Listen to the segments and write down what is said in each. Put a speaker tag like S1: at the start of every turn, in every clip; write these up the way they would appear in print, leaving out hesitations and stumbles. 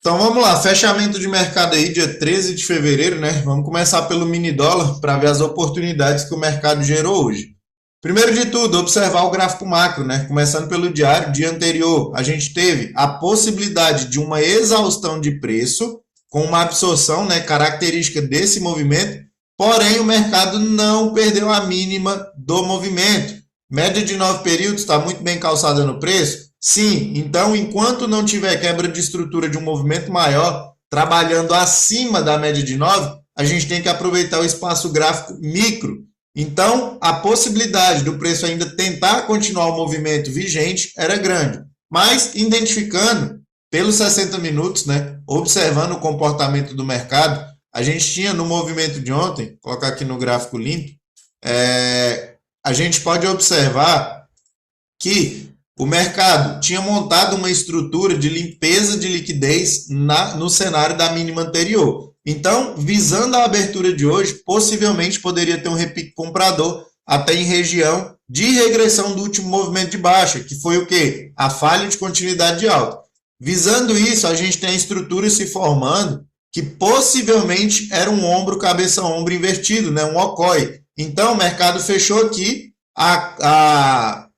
S1: Então vamos lá, fechamento de mercado aí, dia 13 de fevereiro, né? Vamos começar pelo mini dólar para ver as oportunidades que o mercado gerou hoje. Primeiro de tudo, observar o gráfico macro, né? Começando pelo diário, dia anterior, a gente teve a possibilidade de uma exaustão de preço, com uma absorção, né, característica desse movimento, porém o mercado não perdeu a mínima do movimento. Média de 9 períodos está muito bem calçada no preço? Sim, então enquanto não tiver quebra de estrutura de um movimento maior, trabalhando acima da média de 9, a gente tem que aproveitar o espaço gráfico micro. Então, a possibilidade do preço ainda tentar continuar o movimento vigente era grande. Mas, identificando pelos 60 minutos, né, observando o comportamento do mercado, a gente tinha no movimento de ontem, vou colocar aqui no gráfico limpo, a gente pode observar que o mercado tinha montado uma estrutura de limpeza de liquidez no cenário da mínima anterior. Então, visando a abertura de hoje, possivelmente poderia ter um repique comprador até em região de regressão do último movimento de baixa, que foi o quê? A falha de continuidade de alta. Visando isso, a gente tem a estrutura se formando, que possivelmente era um ombro, cabeça-ombro invertido, né? Um okoi. Então, o mercado fechou aqui,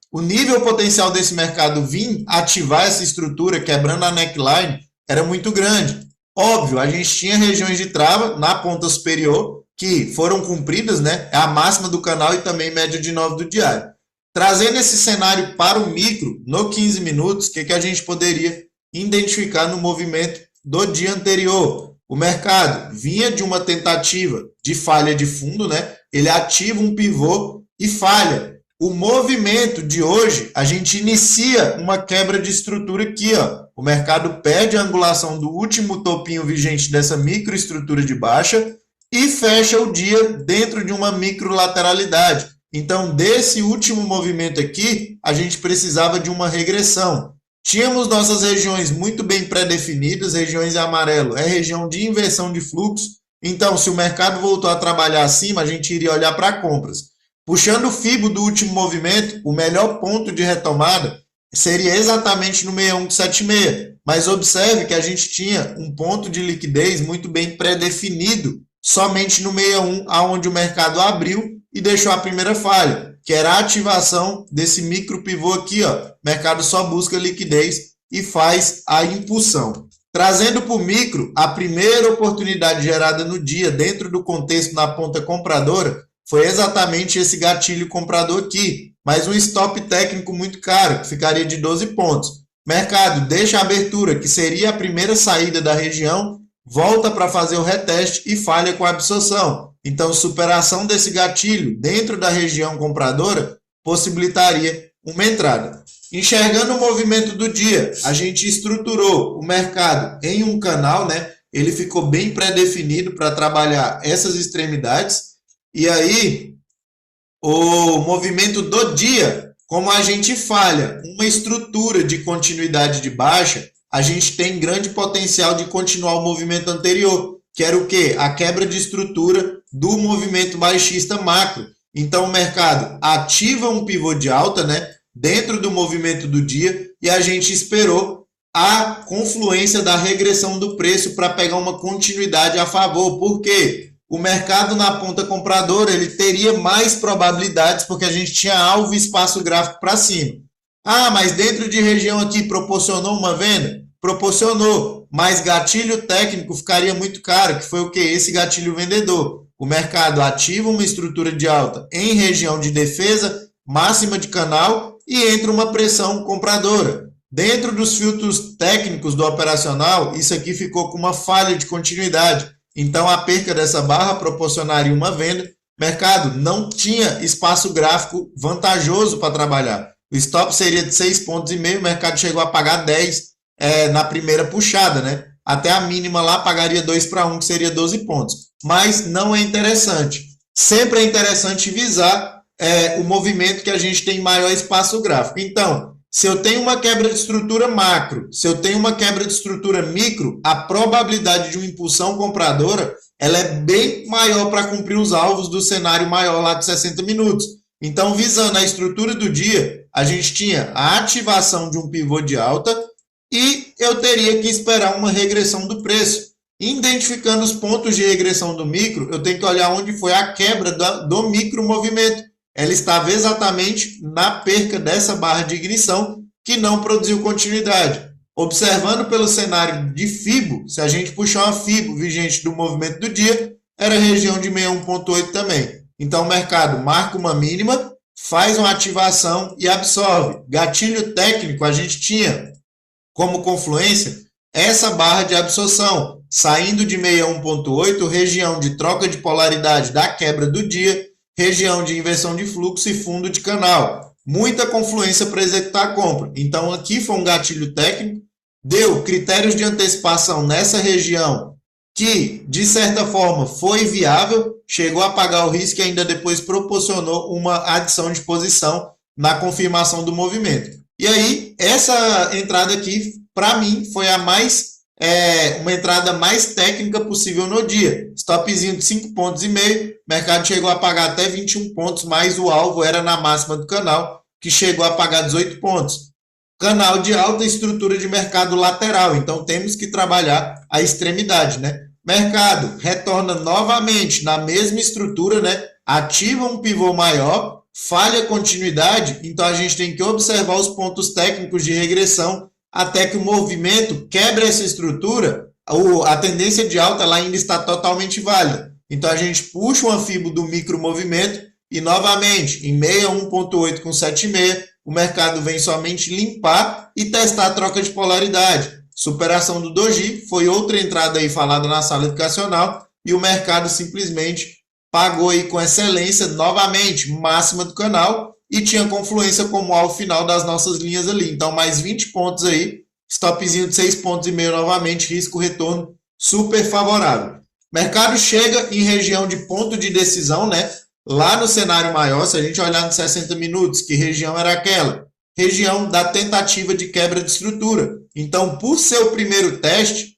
S1: o nível potencial desse mercado vir ativar essa estrutura, quebrando a neckline, era muito grande. Óbvio, a gente tinha regiões de trava na ponta superior, que foram cumpridas, né? É a máxima do canal e também média de 9 do diário. Trazendo esse cenário para o micro, no 15 minutos, o que a gente poderia identificar no movimento do dia anterior? O mercado vinha de uma tentativa de falha de fundo, né? Ele ativa um pivô e falha. O movimento de hoje, a gente inicia uma quebra de estrutura aqui, ó. O mercado perde a angulação do último topinho vigente dessa microestrutura de baixa e fecha o dia dentro de uma microlateralidade. Então, desse último movimento aqui, a gente precisava de uma regressão. Tínhamos nossas regiões muito bem pré-definidas, regiões em amarelo é região de inversão de fluxo. Então, se o mercado voltou a trabalhar acima, a gente iria olhar para compras. Puxando o FIBO do último movimento, o melhor ponto de retomada seria exatamente no 6176. Mas observe que a gente tinha um ponto de liquidez muito bem pré-definido, somente no 61, aonde o mercado abriu e deixou a primeira falha, que era a ativação desse micro pivô aqui, ó. O mercado só busca liquidez e faz a impulsão. Trazendo para o micro, a primeira oportunidade gerada no dia, dentro do contexto na ponta compradora, foi exatamente esse gatilho comprador aqui, mas um stop técnico muito caro, que ficaria de 12 pontos. Mercado deixa a abertura, que seria a primeira saída da região, volta para fazer o reteste e falha com a absorção. Então, superação desse gatilho dentro da região compradora possibilitaria uma entrada. Enxergando o movimento do dia, a gente estruturou o mercado em um canal, né? Ele ficou bem pré-definido para trabalhar essas extremidades. E aí, o movimento do dia, como a gente falha uma estrutura de continuidade de baixa, a gente tem grande potencial de continuar o movimento anterior, que era o quê? A quebra de estrutura do movimento baixista macro. Então, o mercado ativa um pivô de alta, né, dentro do movimento do dia, e a gente esperou a confluência da regressão do preço para pegar uma continuidade a favor. Por quê? O mercado na ponta compradora ele teria mais probabilidades porque a gente tinha alvo e espaço gráfico para cima. Ah, mas dentro de região aqui proporcionou uma venda? Proporcionou, mas gatilho técnico ficaria muito caro, que foi o que? Esse gatilho vendedor. O mercado ativa uma estrutura de alta em região de defesa, máxima de canal e entra uma pressão compradora. Dentro dos filtros técnicos do operacional, isso aqui ficou com uma falha de continuidade. Então, a perca dessa barra proporcionaria uma venda. O mercado não tinha espaço gráfico vantajoso para trabalhar. O stop seria de 6,5 pontos, o mercado chegou a pagar 10 na primeira puxada, né? Até a mínima lá pagaria 2-1, que seria 12 pontos. Mas não é interessante. Sempre é interessante visar o movimento que a gente tem maior espaço gráfico. Então, se eu tenho uma quebra de estrutura macro, se eu tenho uma quebra de estrutura micro, a probabilidade de uma impulsão compradora ela é bem maior para cumprir os alvos do cenário maior lá de 60 minutos. Então, visando a estrutura do dia, a gente tinha a ativação de um pivô de alta e eu teria que esperar uma regressão do preço. Identificando os pontos de regressão do micro, eu tenho que olhar onde foi a quebra do micro movimento. Ela estava exatamente na perca dessa barra de ignição que não produziu continuidade. Observando pelo cenário de FIBO, se a gente puxar uma FIBO vigente do movimento do dia, era região de 61,8 também. Então o mercado marca uma mínima, faz uma ativação e absorve. Gatilho técnico, a gente tinha como confluência essa barra de absorção, saindo de 61,8, região de troca de polaridade da quebra do dia, região de inversão de fluxo e fundo de canal. Muita confluência para executar a compra. Então aqui foi um gatilho técnico, deu critérios de antecipação nessa região que, de certa forma, foi viável, chegou a pagar o risco e ainda depois proporcionou uma adição de posição na confirmação do movimento. E aí, essa entrada aqui, para mim, foi a uma entrada mais técnica possível no dia. Stopzinho de 5,5 pontos, mercado chegou a pagar até 21 pontos, mas o alvo era na máxima do canal, que chegou a pagar 18 pontos. Canal de alta estrutura de mercado lateral, então temos que trabalhar a extremidade, né? Mercado retorna novamente na mesma estrutura, né? Ativa um pivô maior, falha continuidade, então a gente tem que observar os pontos técnicos de regressão até que o movimento quebre essa estrutura. A tendência de alta ela ainda está totalmente válida. Então a gente puxa uma FIBO do micro movimento e novamente em 61,8 com 7,6 o mercado vem somente limpar e testar a troca de polaridade. Superação do doji foi outra entrada aí falada na sala educacional e o mercado simplesmente pagou aí com excelência novamente, máxima do canal e tinha confluência como alvo final das nossas linhas ali. Então mais 20 pontos aí, stopzinho de 6,5 pontos novamente, risco retorno super favorável. Mercado chega em região de ponto de decisão, né? Lá no cenário maior, se a gente olhar nos 60 minutos, que região era aquela? Região da tentativa de quebra de estrutura. Então, por ser o primeiro teste,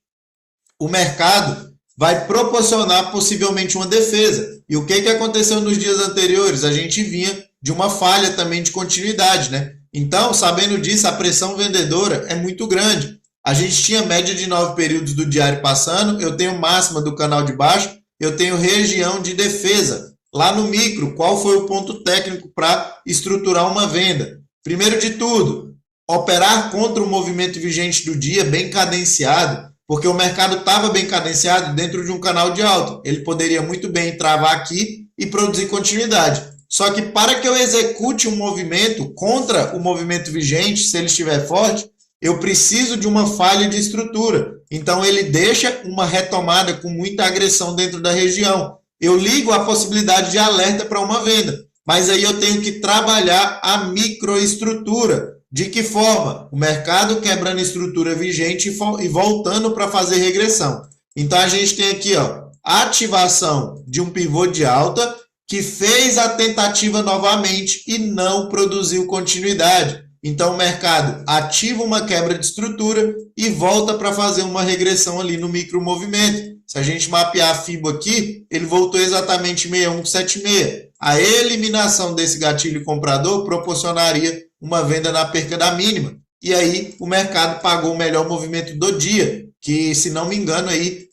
S1: o mercado vai proporcionar possivelmente uma defesa. E o que aconteceu nos dias anteriores? A gente vinha de uma falha também de continuidade, né? Então, sabendo disso, a pressão vendedora é muito grande. A gente tinha média de 9 períodos do diário passando, eu tenho máxima do canal de baixo, eu tenho região de defesa. Lá no micro, qual foi o ponto técnico para estruturar uma venda? Primeiro de tudo, operar contra o movimento vigente do dia bem cadenciado, porque o mercado estava bem cadenciado dentro de um canal de alta. Ele poderia muito bem travar aqui e produzir continuidade. Só que para que eu execute um movimento contra o movimento vigente, se ele estiver forte, eu preciso de uma falha de estrutura. Então ele deixa uma retomada com muita agressão dentro da região. Eu ligo a possibilidade de alerta para uma venda, mas aí eu tenho que trabalhar a microestrutura. De que forma? O mercado quebrando estrutura vigente e voltando para fazer regressão. Então a gente tem aqui, ó, a ativação de um pivô de alta que fez a tentativa novamente e não produziu continuidade. Então o mercado ativa uma quebra de estrutura e volta para fazer uma regressão ali no micro movimento. Se a gente mapear a FIBO aqui, ele voltou exatamente 61,76. A eliminação desse gatilho comprador proporcionaria uma venda na perca da mínima. E aí o mercado pagou o melhor movimento do dia, que se não me engano aí,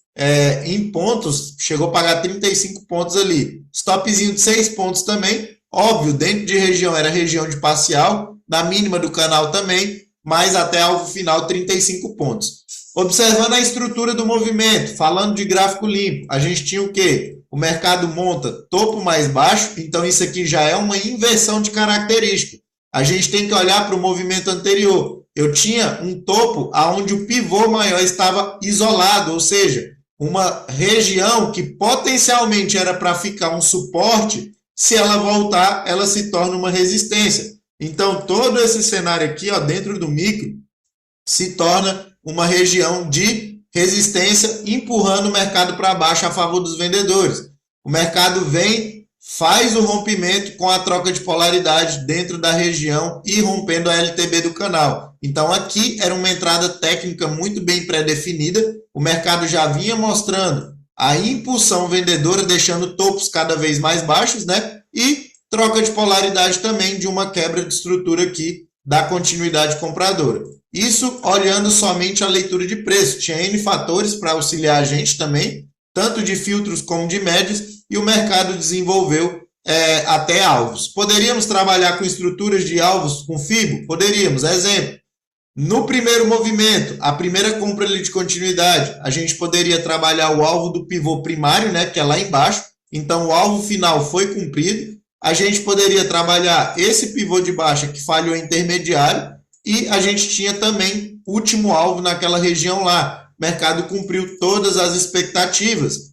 S1: em pontos, chegou a pagar 35 pontos ali. Stopzinho de 6 pontos também, óbvio, dentro de região era região de parcial, na mínima do canal também, mas até alvo final 35 pontos. Observando a estrutura do movimento, falando de gráfico limpo, a gente tinha o quê? O mercado monta topo mais baixo, então isso aqui já é uma inversão de característica. A gente tem que olhar para o movimento anterior. Eu tinha um topo onde o pivô maior estava isolado, ou seja, uma região que potencialmente era para ficar um suporte, se ela voltar, ela se torna uma resistência. Então, todo esse cenário aqui, ó, dentro do micro, se torna uma região de resistência, empurrando o mercado para baixo a favor dos vendedores. O mercado vem, faz o rompimento com a troca de polaridade dentro da região e rompendo a LTB do canal. Então aqui era uma entrada técnica muito bem pré-definida. O mercado já vinha mostrando a impulsão vendedora, deixando topos cada vez mais baixos, né? E troca de polaridade também de uma quebra de estrutura aqui da continuidade compradora. Isso olhando somente a leitura de preço. Tinha N fatores para auxiliar a gente também, tanto de filtros como de médias, e o mercado desenvolveu até alvos. Poderíamos trabalhar com estruturas de alvos com FIBO? Poderíamos. Exemplo, no primeiro movimento, a primeira compra ali de continuidade, a gente poderia trabalhar o alvo do pivô primário, né, que é lá embaixo. Então, o alvo final foi cumprido. A gente poderia trabalhar esse pivô de baixa que falhou intermediário e a gente tinha também o último alvo naquela região lá. O mercado cumpriu todas as expectativas.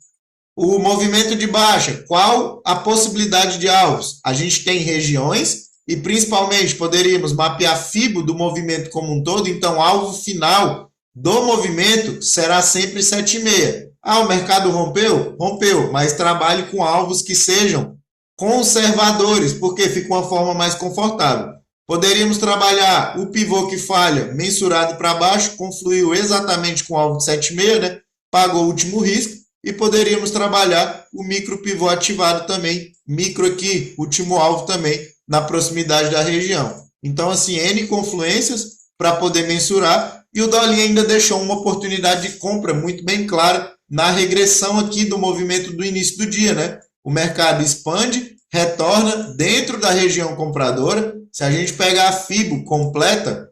S1: O movimento de baixa, qual a possibilidade de alvos? A gente tem regiões e principalmente poderíamos mapear FIBO do movimento como um todo, então o alvo final do movimento será sempre 7,6. Ah, o mercado rompeu? Rompeu, mas trabalhe com alvos que sejam conservadores, porque fica uma forma mais confortável. Poderíamos trabalhar o pivô que falha mensurado para baixo, confluiu exatamente com o alvo de 7,6, né? Pagou o último risco. E poderíamos trabalhar o micro pivô ativado também, micro aqui, último alvo também, na proximidade da região. Então, assim, N confluências para poder mensurar, e o Dolly ainda deixou uma oportunidade de compra muito bem clara na regressão aqui do movimento do início do dia, né? O mercado expande, retorna dentro da região compradora. Se a gente pegar a FIBO completa,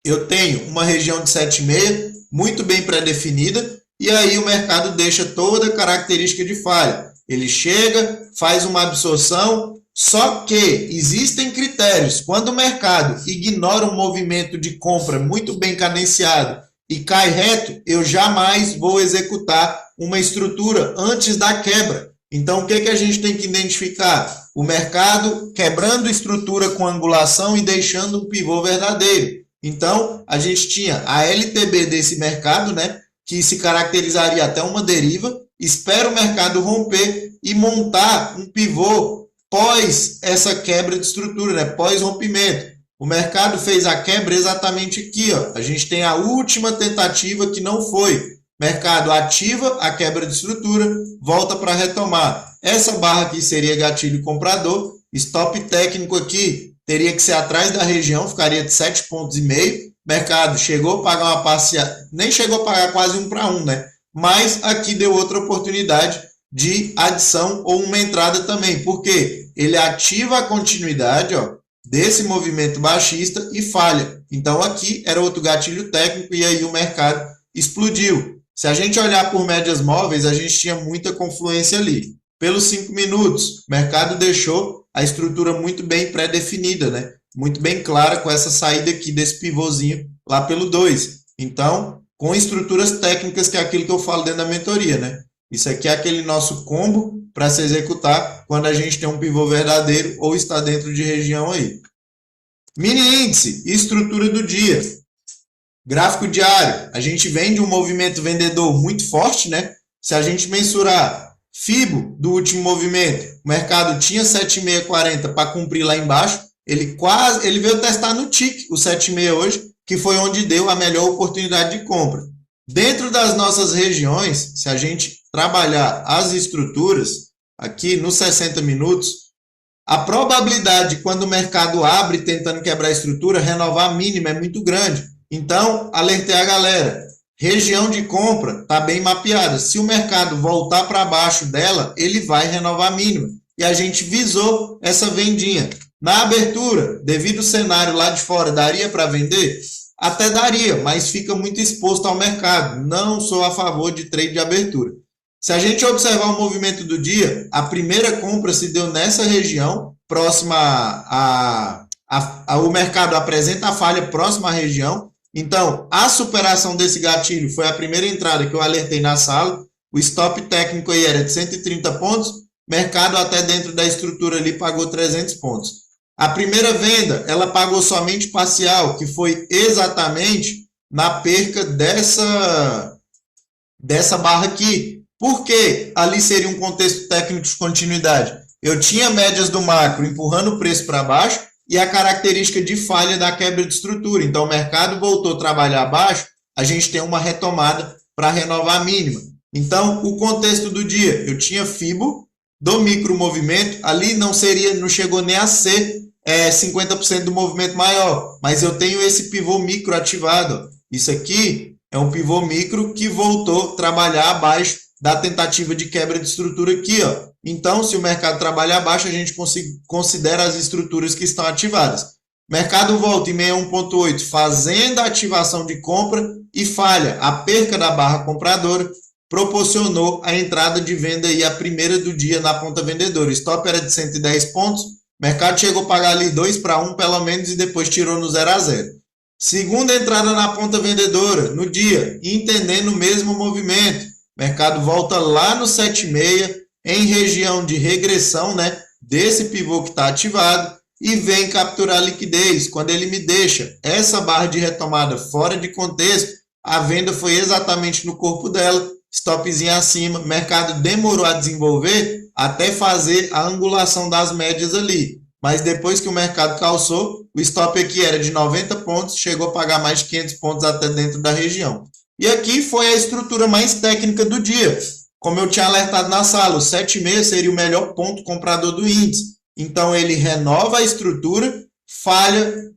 S1: eu tenho uma região de 7,6 muito bem pré-definida, e aí o mercado deixa toda a característica de falha. Ele chega, faz uma absorção, só que existem critérios. Quando o mercado ignora um movimento de compra muito bem cadenciado e cai reto, eu jamais vou executar uma estrutura antes da quebra. Então, o que a gente tem que identificar? O mercado quebrando estrutura com angulação e deixando um pivô verdadeiro. Então, a gente tinha a LTB desse mercado, né, que se caracterizaria até uma deriva, espera o mercado romper e montar um pivô pós essa quebra de estrutura, né, pós rompimento. O mercado fez a quebra exatamente aqui, ó. A gente tem a última tentativa que não foi. Mercado ativa a quebra de estrutura, volta para retomar. Essa barra aqui seria gatilho comprador, stop técnico aqui teria que ser atrás da região, ficaria de 7,5 pontos. Mercado chegou a pagar uma parcial, nem chegou a pagar quase 1 para 1, né? Mas aqui deu outra oportunidade de adição ou uma entrada também, porque ele ativa a continuidade, ó, desse movimento baixista e falha. Então aqui era outro gatilho técnico e aí o mercado explodiu. Se a gente olhar por médias móveis, a gente tinha muita confluência ali. Pelos 5 minutos, o mercado deixou a estrutura muito bem pré-definida, né? Muito bem clara com essa saída aqui desse pivôzinho lá pelo 2. Então, com estruturas técnicas, que é aquilo que eu falo dentro da mentoria, né? Isso aqui é aquele nosso combo para se executar quando a gente tem um pivô verdadeiro ou está dentro de região aí. Mini índice, estrutura do dia. Gráfico diário, a gente vem de um movimento vendedor muito forte, né? Se a gente mensurar FIBO do último movimento, o mercado tinha 7,640 para cumprir lá embaixo, ele veio testar no TIC o 7,6 hoje, que foi onde deu a melhor oportunidade de compra. Dentro das nossas regiões, se a gente trabalhar as estruturas, aqui nos 60 minutos, a probabilidade de quando o mercado abre tentando quebrar a estrutura, renovar a mínima é muito grande. Então, alertei a galera, região de compra está bem mapeada. Se o mercado voltar para baixo dela, ele vai renovar a mínima. E a gente visou essa vendinha. Na abertura, devido ao cenário lá de fora, daria para vender? Até daria, mas fica muito exposto ao mercado. Não sou a favor de trade de abertura. Se a gente observar o movimento do dia, a primeira compra se deu nessa região, próxima o mercado apresenta a falha próxima à região. Então, a superação desse gatilho foi a primeira entrada que eu alertei na sala. O stop técnico aí era de 130 pontos. Mercado até dentro da estrutura ali pagou 300 pontos. A primeira venda, ela pagou somente parcial, que foi exatamente na perca dessa barra aqui. Por quê? Ali seria um contexto técnico de continuidade. Eu tinha médias do macro empurrando o preço para baixo e a característica de falha da quebra de estrutura. Então, o mercado voltou a trabalhar abaixo, a gente tem uma retomada para renovar a mínima. Então, o contexto do dia, eu tinha FIBO do micro movimento, ali não chegou nem a ser 50% do movimento maior, mas eu tenho esse pivô micro ativado. Ó. Isso aqui é um pivô micro que voltou a trabalhar abaixo da tentativa de quebra de estrutura aqui. Ó. Então, se o mercado trabalha abaixo, a gente considera as estruturas que estão ativadas. Mercado volta em 61.8, fazendo a ativação de compra e falha. A perca da barra compradora proporcionou a entrada de venda aí, a primeira do dia na ponta vendedora. O stop era de 110 pontos, o mercado chegou a pagar ali 2-1 pelo menos e depois tirou no 0 a 0. Segunda entrada na ponta vendedora no dia, entendendo o mesmo movimento. O mercado volta lá no 7,6 em região de regressão, né, desse pivô que está ativado e vem capturar liquidez. Quando ele me deixa essa barra de retomada fora de contexto, a venda foi exatamente no corpo dela, stopzinho acima, o mercado demorou a desenvolver até fazer a angulação das médias ali. Mas depois que o mercado calçou, o stop aqui era de 90 pontos, chegou a pagar mais de 500 pontos até dentro da região. E aqui foi a estrutura mais técnica do dia. Como eu tinha alertado na sala, o 7,6 seria o melhor ponto comprador do índice. Então, ele renova a estrutura, falha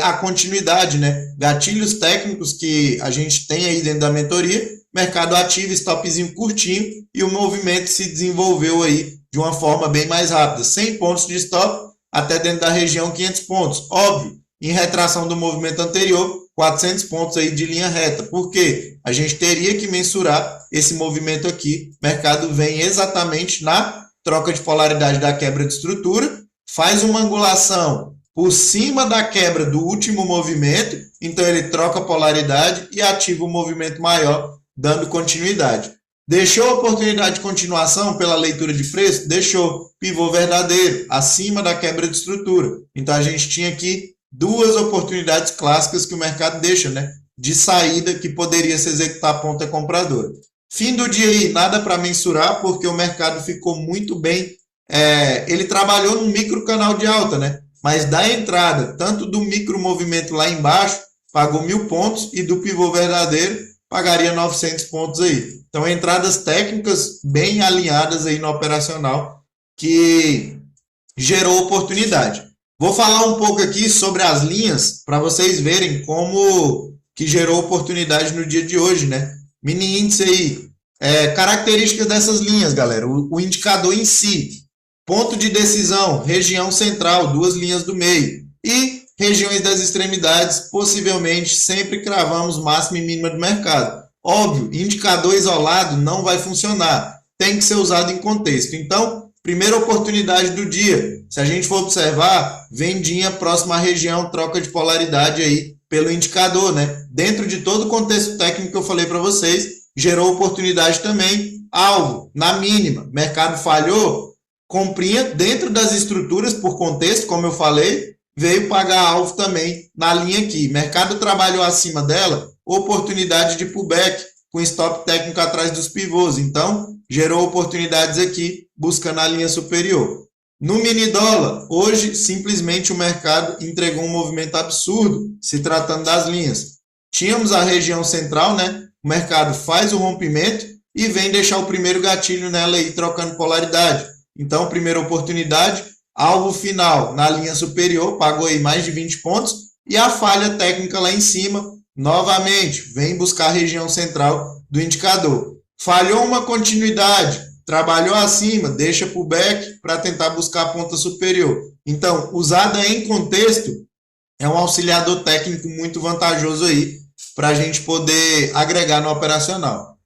S1: a continuidade, né? Gatilhos técnicos que a gente tem aí dentro da mentoria, mercado ativo, stopzinho curtinho e o movimento se desenvolveu aí de uma forma bem mais rápida. 100 pontos de stop até dentro da região 500 pontos. Óbvio, em retração do movimento anterior, 400 pontos aí de linha reta. Por quê? A gente teria que mensurar esse movimento aqui. O mercado vem exatamente na troca de polaridade da quebra de estrutura, faz uma angulação por cima da quebra do último movimento, então ele troca a polaridade e ativa o movimento maior, dando continuidade. Deixou a oportunidade de continuação pela leitura de preço? Deixou. Pivô verdadeiro, acima da quebra de estrutura. Então a gente tinha aqui duas oportunidades clássicas que o mercado deixa, né? De saída que poderia se executar a ponta compradora. Fim do dia aí, nada para mensurar, porque o mercado ficou muito bem. Ele trabalhou num micro canal de alta, né? Mas da entrada, tanto do micro movimento lá embaixo, pagou 1.000 pontos, e do pivô verdadeiro, pagaria 900 pontos aí. Então, entradas técnicas bem alinhadas aí no operacional, que gerou oportunidade. Vou falar um pouco aqui sobre as linhas, para vocês verem como que gerou oportunidade no dia de hoje, né? Mini índice aí, características dessas linhas, galera, o indicador em si, ponto de decisão, região central, duas linhas do meio, e regiões das extremidades, possivelmente sempre cravamos máxima e mínima do mercado. Óbvio, indicador isolado não vai funcionar, tem que ser usado em contexto. Então, primeira oportunidade do dia, se a gente for observar, vendinha próxima à região, troca de polaridade aí pelo indicador, né? Dentro de todo o contexto técnico que eu falei para vocês, gerou oportunidade também, alvo, na mínima, mercado falhou, comprinha dentro das estruturas por contexto, como eu falei, veio pagar alvo também na linha aqui. Mercado trabalhou acima dela, oportunidade de pullback, com stop técnico atrás dos pivôs. Então, gerou oportunidades aqui, buscando a linha superior. No mini dólar, hoje, simplesmente o mercado entregou um movimento absurdo, se tratando das linhas. Tínhamos a região central, né? O mercado faz o rompimento e vem deixar o primeiro gatilho nela aí, trocando polaridade. Então, primeira oportunidade, alvo final na linha superior, pagou aí mais de 20 pontos, e a falha técnica lá em cima, novamente, vem buscar a região central do indicador. Falhou uma continuidade, trabalhou acima, deixa pullback para tentar buscar a ponta superior. Então, usada em contexto, é um auxiliador técnico muito vantajoso aí para a gente poder agregar no operacional.